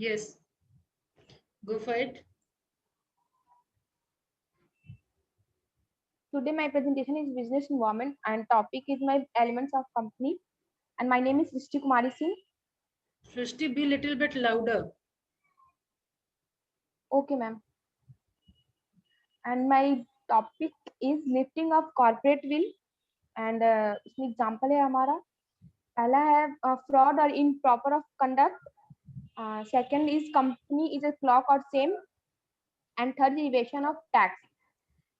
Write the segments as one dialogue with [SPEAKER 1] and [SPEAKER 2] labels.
[SPEAKER 1] Yes, go for it.
[SPEAKER 2] Today my presentation is business environment and topic is my elements of company, and my name is Srishti Kumari Singh.
[SPEAKER 1] Srishti, be little bit louder.
[SPEAKER 2] Okay, ma'am. And my topic is lifting of corporate will, and इसमें example है हमारा. पहला है fraud or improper of conduct. Second is company is a clock or same, and third is evasion of tax.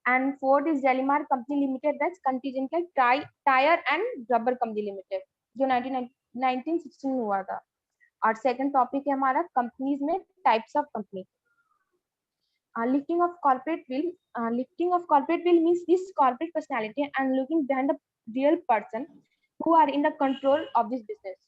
[SPEAKER 2] And fourth is Jalimar Company Limited, that's Continental Tire and Rubber Company Limited, जो 1916 में हुआ था. और second topic है हमारा companies में types of company. Lifting of corporate will means this corporate personality and looking behind the real person who are in the control of this business.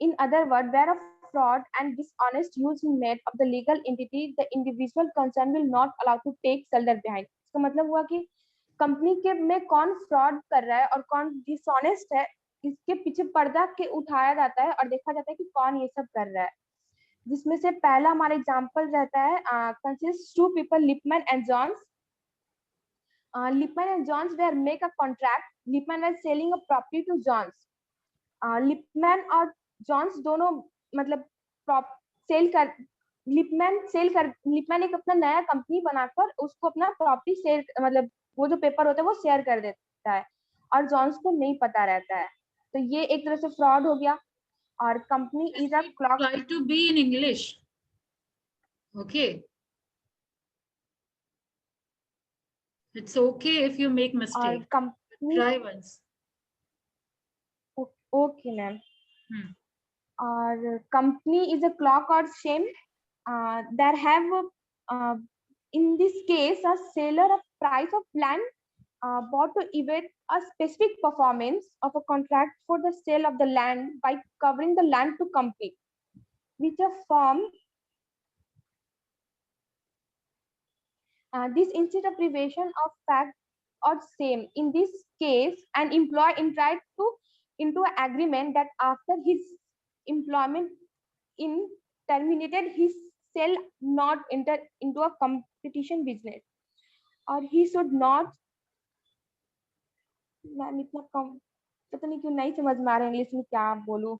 [SPEAKER 2] In other words, where a fraud and dishonest use is made of the legal entity, the individual concerned will not allow to take shelter behind. इसका मतलब हुआ कि company के में कौन fraud कर रहा है और कौन डिसऑनेस्ट है, इसके पीछे पर्दा के उठाया जाता है और देखा जाता है कि कौन ये सब कर रहा है. जिसमें से पहला हमारा एग्जांपल रहता है consist to people Lippman and Jones. Lippman and Jones were make a contract. Lippman was selling a property to Jones. Lippman और जॉन्स दोनों मतलब लिपमैन एक अपना नया कंपनी बनाकर उसको अपना प्रॉपर्टी शेयर मतलब वो जो पेपर होता है वो शेयर कर देता है और जॉन्स को नहीं पता रहता है. तो ये एक तरह से फ्रॉड हो गया. और company is a clock.
[SPEAKER 1] Try to be in English. Okay. It's okay if you make
[SPEAKER 2] और
[SPEAKER 1] mistake.
[SPEAKER 2] Company.
[SPEAKER 1] Try once.
[SPEAKER 2] Okay ma'am. और कंपनी इज अ क्लॉक और same. there have in this case a seller of price of land bought to evade a specific performance of a contract for the sale of the land by covering the land to company which a firm. This instead of privation of fact or same in this case an employee entered into an agreement that after his employment in terminated his shall not enter into a competition business or he should not. Ma'am इतना कम पता नहीं क्यों नहीं समझ में आ रहा है English में क्या बोलूं.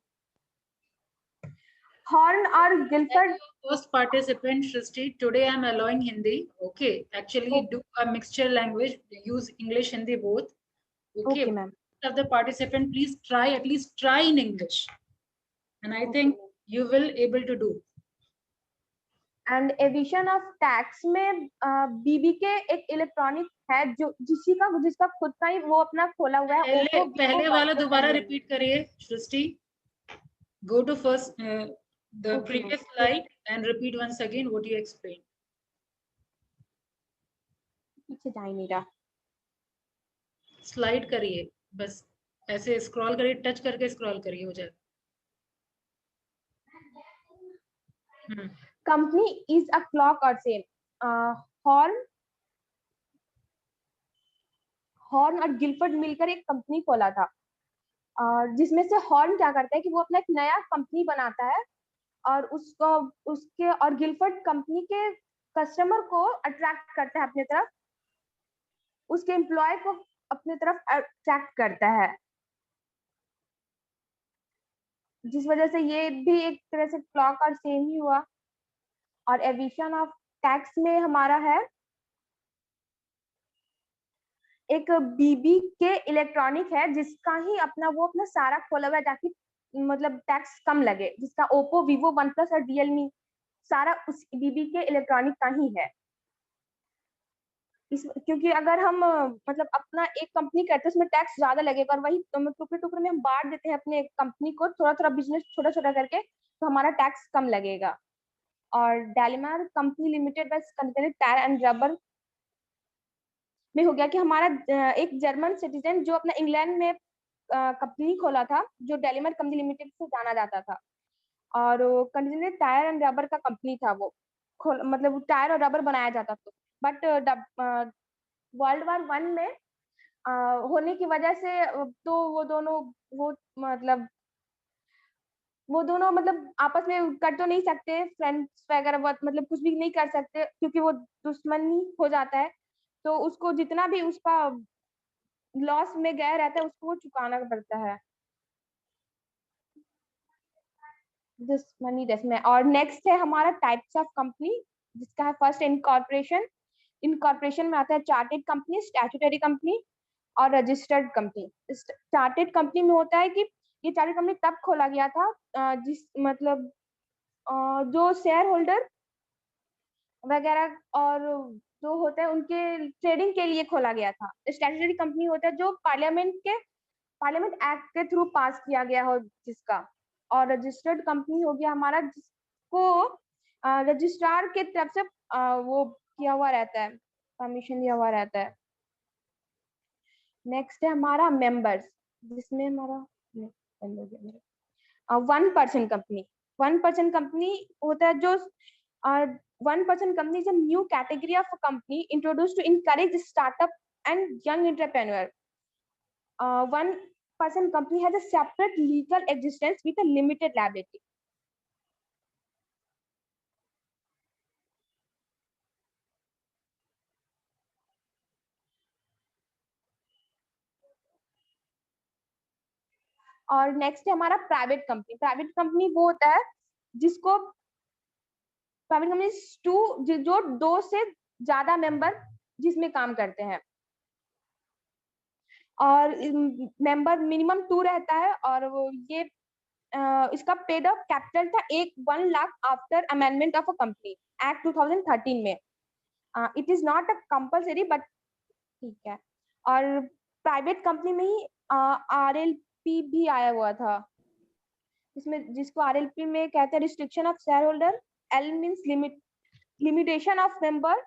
[SPEAKER 2] हॉर्न और Gilford.
[SPEAKER 1] First participant, Srishti, today I'm allowing Hindi. Okay. Actually, do a mixture language. Use English, Hindi both. Okay.
[SPEAKER 2] Okay, ma'am.
[SPEAKER 1] Of the participant, please try at least try in English, and I
[SPEAKER 2] Okay,
[SPEAKER 1] think you will able to do.
[SPEAKER 2] And evasion of tax में बीबी के एक electronic है जो जिसका खुद का ही वो अपना खोला हुआ है.
[SPEAKER 1] पहले वाला दोबारा रिपीट करिए सृष्टि. Go to first the
[SPEAKER 2] Okay,
[SPEAKER 1] previous
[SPEAKER 2] ma'am.
[SPEAKER 1] slide and repeat once again what you explained.
[SPEAKER 2] पीछे जा ही नहीं रहा.
[SPEAKER 1] स्लाइड करिए बस ऐसे स्क्रॉल करिए, टच करके स्क्रॉल करिए, हो जाएगा.
[SPEAKER 2] कंपनी इज अ क्लॉक और सेम. हॉर्न और गिलफर्ड मिलकर एक कंपनी खोला था जिसमें से हॉर्न क्या करता है कि वो अपना एक नया कंपनी बनाता है और उसके और गिलफर्ड कंपनी के कस्टमर को अट्रैक्ट करता है अपने तरफ, उसके एम्प्लॉय को अपने तरफ अट्रैक्ट करता है, जिस वजह से ये भी एक तरह से क्लॉक और सेम ही हुआ. और एविशन ऑफ टैक्स में हमारा है एक बीबी के इलेक्ट्रॉनिक है जिसका ही अपना वो अपना सारा खोला हुआ है ताकि मतलब टैक्स कम लगे, जिसका ओप्पो, वीवो, वन प्लस और रियलमी सारा उस बीबी के इलेक्ट्रॉनिक का ही है. क्योंकि अगर हम मतलब अपना एक कंपनी करते हैं उसमें टैक्स ज्यादा लगेगा और वही टुकड़े टुकड़े में हम बांट देते हैं अपने कंपनी को थोड़ा थोड़ा बिजनेस छोटा छोटा करके, तो हमारा टैक्स कम लगेगा. और डालिमार कंपनी लिमिटेड बस कंटेनर टायर एंड रबर में हो गया कि हमारा एक जर्मन सिटीजन जो अपना इंग्लैंड में कंपनी खोला था जो डेलिमर कंपनी लिमिटेड से जाना जाता था और कंटेनर टायर एंड रबर का कंपनी था वो मतलब टायर और रबर बनाया जाता था. बट वर्ल्ड वार 1 में होने की वजह से तो वो दोनों वो मतलब वो दोनों मतलब आपस में कर तो नहीं सकते, फ्रेंड्स वगैरह मतलब कुछ भी नहीं कर सकते क्योंकि वो दुश्मनी हो जाता है। तो उसको जितना भी उसका लॉस में गया रहता है उसको वो चुकाना पड़ता है। दुश्मनी में। और नेक्स्ट है हमारा टाइप्स ऑफ कंपनी, जिसका है फर्स्ट इनकॉर्पोरेशन। इनकॉर्पोरेशन में आता है चार्टेड कंपनी, स्टैट्यूटरी कंपनी और रजिस्टर्ड कंपनी। चार्टेड कंपनी में होता है कि ये चार्टेड कंपनी तब खोला गया था जिस मतलब जो शेयर होल्डर वगैरह और जो होता है उनके ट्रेडिंग के लिए खोला गया था। स्टैट्यूटरी कंपनी होता है जो पार्लियामेंट एक्ट के थ्रू पास किया गया हो जिसका। और रजिस्टर्ड कंपनी हो गया हमारा जिसको रजिस्ट्रार के तरफ से वो किया हुआ रहता है, परमिशन दिया हुआ रहता है। नेक्स्ट है हमारा मेंबर्स, जिसमें हमारा 1% कंपनी। 1% कंपनी होता है जो 1% company is a new category of company introduce to encourage startup and young entrepreneur. 1% company has a separate legal existence with a limited liability. और नेक्स्ट है हमारा प्राइवेट कंपनी। प्राइवेट कंपनी वो होता है जिसको प्राइवेट कंपनी जो 2 से ज्यादा मेंबर जिसमें काम करते हैं और मेंबर मिनिमम 2 रहता है। और वो ये इसका पेड अप कैपिटल था 1 lakh after amendment of a company act 2013 में। It is not a compulsory but ठीक है। और प्राइवेट कंपनी में ही आरएलपी भी आया हुआ था, इसमें जिसको आरएलपी में कहते हैं restriction of share holder. L means limitation of member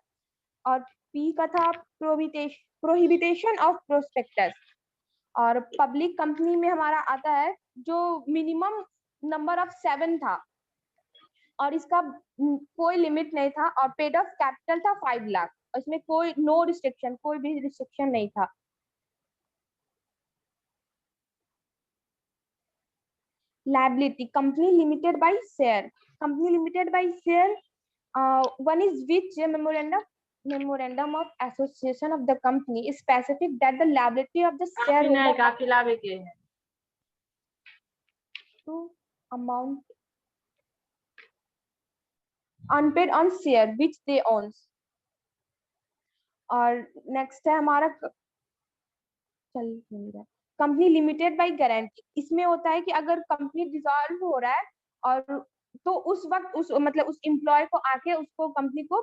[SPEAKER 2] और पी का था प्रोहिबिटेशन ऑफ प्रोस्पेक्टस। और पब्लिक कंपनी में हमारा आता है जो मिनिमम नंबर ऑफ 7 था और इसका कोई लिमिट नहीं था और पेड ऑफ कैपिटल था 5 लाख। इसमें कोई नो रिस्ट्रिक्शन, कोई भी रिस्ट्रिक्शन नहीं था। liability company limited by share. Company limited by share, one is which memorandum of association of the company is specific that the liability of the shareholder to amount unpaid on share which they owns. और next है हमारा company limited by guarantee. इसमें होता है कि अगर company dissolve हो रहा है और तो उस वक्त उस मतलब उस एम्प्लॉय को आके उसको कंपनी को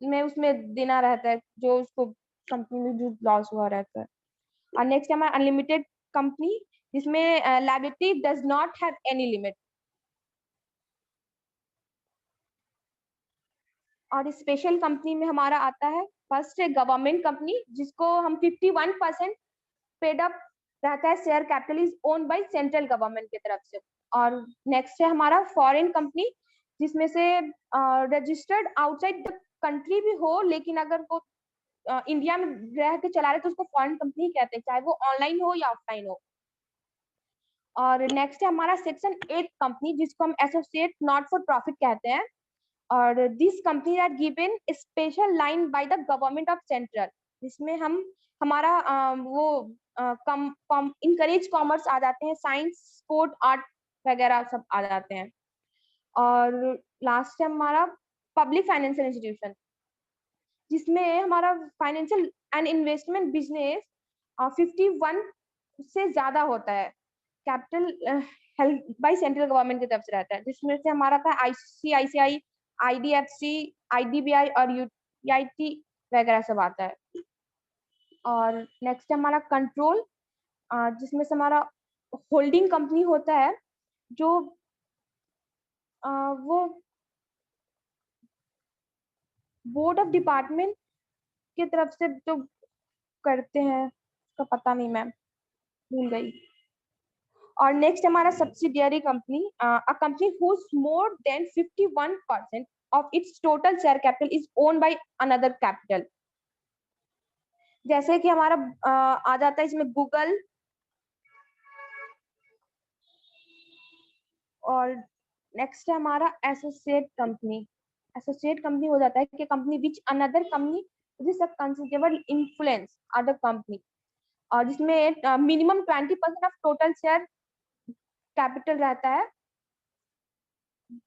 [SPEAKER 2] में उसमें देना रहता है जो उसको कंपनी में जो लॉस हुआ रहता है। और नेक्स्ट हमारा अनलिमिटेड कंपनी जिसमें liability does not have any limit. और स्पेशल कंपनी में हमारा आता है फर्स्ट है गवर्नमेंट कंपनी जिसको हम 51% पेड अप रहता है, share capital is owned by central government की तरफ से। और नेक्स्ट है हमारा फॉरेन कंपनी जिसमें से रजिस्टर्ड आउटसाइड द कंट्री भी हो लेकिन अगर वो इंडिया में रह के चला रहे तो उसको फॉरेन कंपनी कहते हैं, चाहे वो ऑनलाइन हो या ऑफलाइन हो। और नेक्स्ट है हमारा सेक्शन 8 कंपनी जिसको हम एसोसिएट नॉट फॉर प्रॉफिट कहते हैं। और this company are given special line by the government of central, जिसमें हम हमारा वो इनकरेज कॉमर्स आ जाते हैं, साइंस स्पोर्ट आर्ट वगैरह सब आ जाते हैं। और लास्ट है हमारा पब्लिक फाइनेंशियल इंस्टीट्यूशन जिसमें हमारा फाइनेंशियल एंड इन्वेस्टमेंट बिजनेस 51 से ज्यादा होता है, capital held by central government की तरफ से रहता है, जिसमें से हमारा था आईसीआईसीआई, आईडीएफसी, आईडीबीआई और यूटीआईटी वगैरह सब आता है। और नेक्स्ट हमारा कंट्रोल जिसमें से हमारा होल्डिंग कंपनी होता है जो वो बोर्ड ऑफ डिपार्टमेंट की तरफ से जो करते हैं उसका पता नहीं, मैं भूल गई। और नेक्स्ट हमारा subsidiary company, a company whose more than 51% of its total share capital is owned by another capital. जैसे कि हमारा आ जाता है इसमें गूगल, और नेक्स्ट है हमारा एसोसिएट कंपनी। एसोसिएट कंपनी हो जाता है कि company which another company this a considerable influence other company, और जिसमें minimum 20% of total share capital रहता है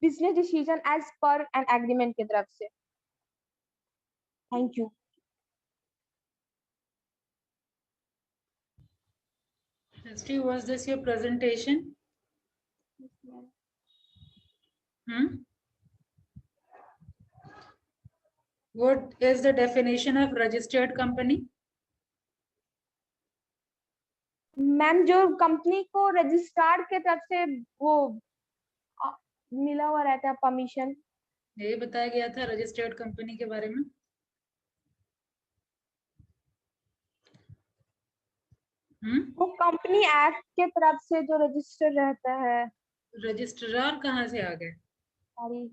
[SPEAKER 2] business decision as per an agreement की तरफ से। Thank you.
[SPEAKER 1] Srishti, was this your presentation? What is the definition of registered company?
[SPEAKER 2] Ma'am जो company को registrar के तरफ से वो मिला हुआ रहता है परमिशन।
[SPEAKER 1] ये बताया गया था रजिस्टर्ड कंपनी के बारे में।
[SPEAKER 2] वो कंपनी एक्ट के तरफ से जो रजिस्टर रहता है।
[SPEAKER 1] रजिस्ट्रार कहाँ से आ गए?
[SPEAKER 2] सॉरी।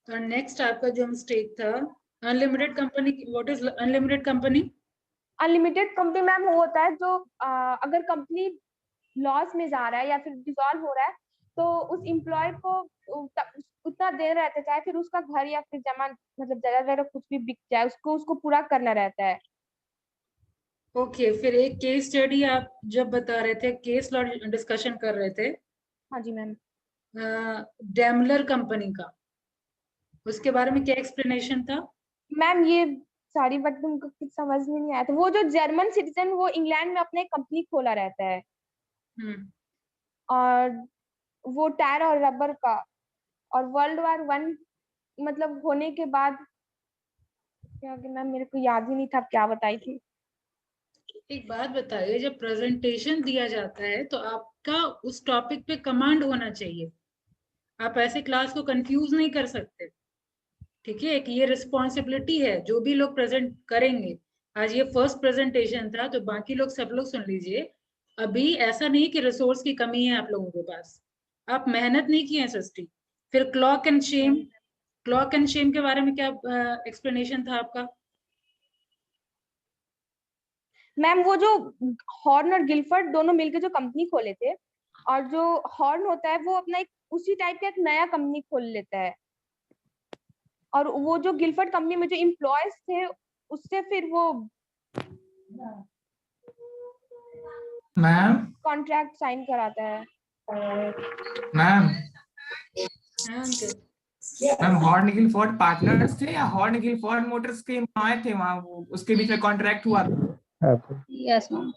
[SPEAKER 1] और नेक्स्ट आपका जो मिस्टेक था unlimited company. What is unlimited company?
[SPEAKER 2] Unlimited company ma'am वो होता है जो अगर कंपनी लॉस में जा रहा है या फिर डिसॉल्व हो रहा है तो उस एम्प्लॉय को उतना देर रहता है, चाहे फिर उसका घर या फिर जमा मतलब जगह वगैरह कुछ भी बिक जाए उसको पूरा करना रहता है।
[SPEAKER 1] ओके, फिर एक केस स्टडी आप जब बता रहे थे, केस लॉ डिस्कशन कर रहे थे।
[SPEAKER 2] हाँ जी मैम।
[SPEAKER 1] डेमलर कंपनी का, उसके बारे में क्या एक्सप्लेनेशन था?
[SPEAKER 2] मैम ये सारी बात तुमको कुछ समझ में नहीं आया था। वो जो जर्मन सिटीजन वो इंग्लैंड में अपने कंपनी खोला रहता है और वो टायर और रबर का, और वर्ल्ड वार 1 मतलब होने के बाद क्या मैम मेरे को याद ही नहीं था क्या बताई थी।
[SPEAKER 1] एक बात बताइए, जब प्रेजेंटेशन दिया जाता है तो आपका उस टॉपिक पे कमांड होना चाहिए। आप ऐसे क्लास को कंफ्यूज नहीं कर सकते। ठीक है, एक ये रिस्पॉन्सिबिलिटी है जो भी लोग प्रेजेंट करेंगे। आज ये फर्स्ट प्रेजेंटेशन था तो बाकी लोग सब लोग सुन लीजिए। अभी ऐसा नहीं कि रिसोर्स की कमी है आप लोगों के पास, आप मेहनत नहीं किए हैं सृष्टि। फिर clock and Shem, clock and Shem के बारे में क्या एक्सप्लेनेशन था आपका?
[SPEAKER 2] मैम वो जो हॉर्न और गिलफर्ड दोनों मिलकर जो कंपनी खोले थे, और जो हॉर्न होता है वो अपना एक उसी टाइप का एक नया कंपनी खोल लेता है, और वो जो गिलफर्ड कंपनी में जो एम्प्लॉयज थे उससे फिर वो
[SPEAKER 3] मैम
[SPEAKER 2] कॉन्ट्रैक्ट साइन कराता है।
[SPEAKER 3] मैम
[SPEAKER 1] हाँ uncle.
[SPEAKER 3] Ma'am Horn Gilford partners थे या हॉर्न गिलफोर्ड मोटर्स के एम्प्लॉय थे वहां, वो उसके बीच में कॉन्ट्रैक्ट हुआ था?
[SPEAKER 2] Yes ma'am.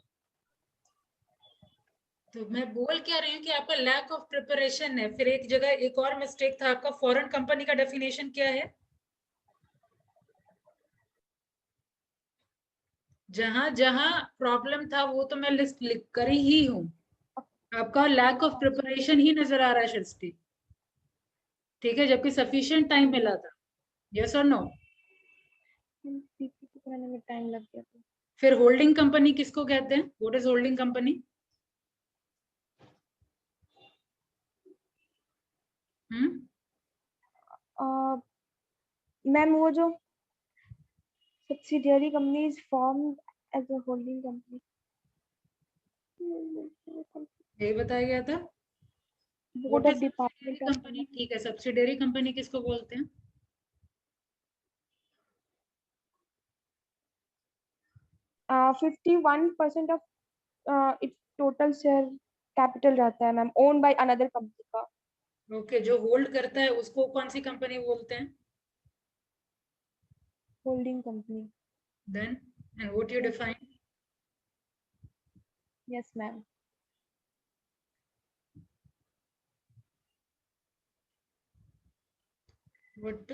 [SPEAKER 1] तो मैं बोल क्या रही हूँ कि आपका लैक ऑफ प्रिपरेशन है। फिर एक जगह एक और मिस्टेक था आपका, फॉरेन कंपनी का डेफिनेशन क्या है? जहां जहां प्रॉब्लम था वो तो मैं लिस्ट लिख कर ही हूँ। आपका लैक ऑफ प्रिपरेशन ही नजर आ रहा है सृष्टि। ठीक है, जबकि सफिशिएंट टाइम मिला था। यस और नो?
[SPEAKER 2] में टाइम लग गया था।
[SPEAKER 1] फिर होल्डिंग कंपनी किसको कहते हैं? What is holding company?
[SPEAKER 2] Ma'am वो जो subsidiary company is formed as a holding company.
[SPEAKER 1] यही बताया गया था।
[SPEAKER 2] Board
[SPEAKER 1] what
[SPEAKER 2] of
[SPEAKER 1] is
[SPEAKER 2] department
[SPEAKER 1] company? ठीक है, सब्सिडियरी कंपनी किसको बोलते हैं?
[SPEAKER 2] 51% of its total share capital रहता है ma'am, own by another company का।
[SPEAKER 1] ओके, जो होल्ड करता है उसको कौन सी कंपनी बोलते हैं?
[SPEAKER 2] Holding company.
[SPEAKER 1] Then and what you define?
[SPEAKER 2] Yes ma'am.
[SPEAKER 1] What